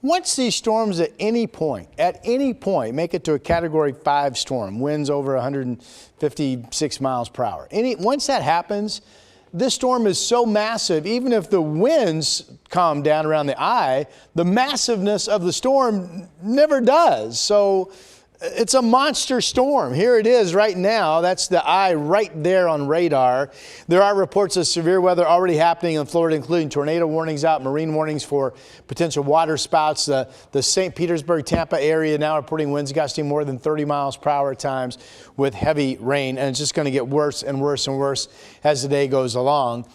Once these storms at any point make it to a Category 5 storm, winds over 156 miles per hour. Once that happens, this storm is so massive, even if the winds calm down around the eye, the massiveness of the storm never does. So it's a monster storm. Here it is right now. That's the eye right there on radar. There are reports of severe weather already happening in Florida, including tornado warnings out, marine warnings for potential water spouts. The St. Petersburg, Tampa area now reporting winds gusting more than 30 miles per hour at times with heavy rain. And it's just going to get worse and worse and worse as the day goes along.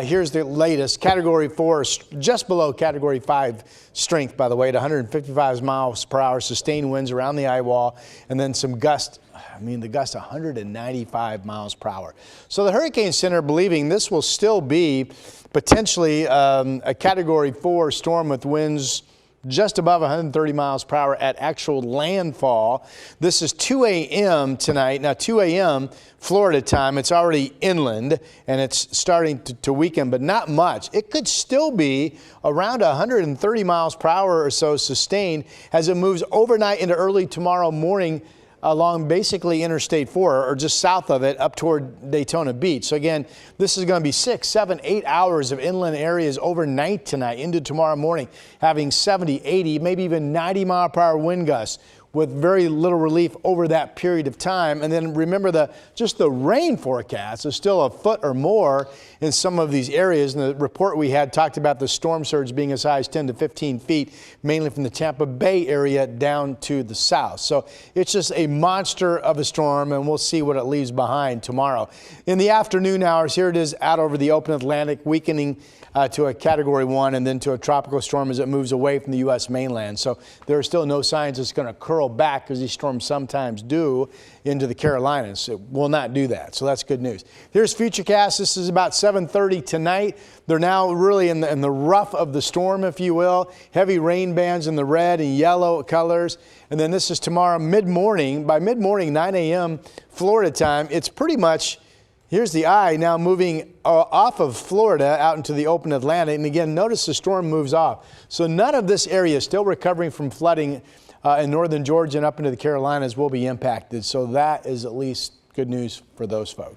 Here's the latest. Category 4, just below Category 5 strength, by the way, at 155 miles per hour, sustained winds around the eye wall, and then some gusts. The gust 195 miles per hour. So the Hurricane Center believing this will still be potentially a Category 4 storm with winds just above 130 miles per hour at actual landfall. This is 2 a.m. tonight. Now 2 a.m. Florida time. It's already inland and it's starting to weaken, but not much. It could still be around 130 miles per hour or so sustained as it moves overnight into early tomorrow morning along basically Interstate 4 or just south of it up toward Daytona Beach. So again, this is going to be 6, 7, 8 hours of inland areas overnight tonight into tomorrow morning, having 70, 80, maybe even 90 mile per hour wind gusts with very little relief over that period of time. And then remember just the rain forecast is still a foot or more in some of these areas. And the report we had talked about the storm surge being as high as 10 to 15 feet, mainly from the Tampa Bay area down to the south. So it's just a monster of a storm, and we'll see what it leaves behind tomorrow. In the afternoon hours, here it is out over the open Atlantic, weakening to a Category 1 and then to a tropical storm as it moves away from the U.S. mainland. So there are still no signs it's going to curl back, because these storms sometimes do, into the Carolinas. It will not do that, so that's good news. Here's Futurecast. This is about 7:30 tonight. They're now really in the rough of the storm, if you will. Heavy rain bands in the red and yellow colors. And then this is tomorrow mid-morning. By mid-morning, 9 a.m. Florida time, it's pretty much, here's the eye now moving off of Florida out into the open Atlantic. And again, notice the storm moves off. So none of this area is still recovering from flooding in northern Georgia and up into the Carolinas will be impacted. So that is at least good news for those folks.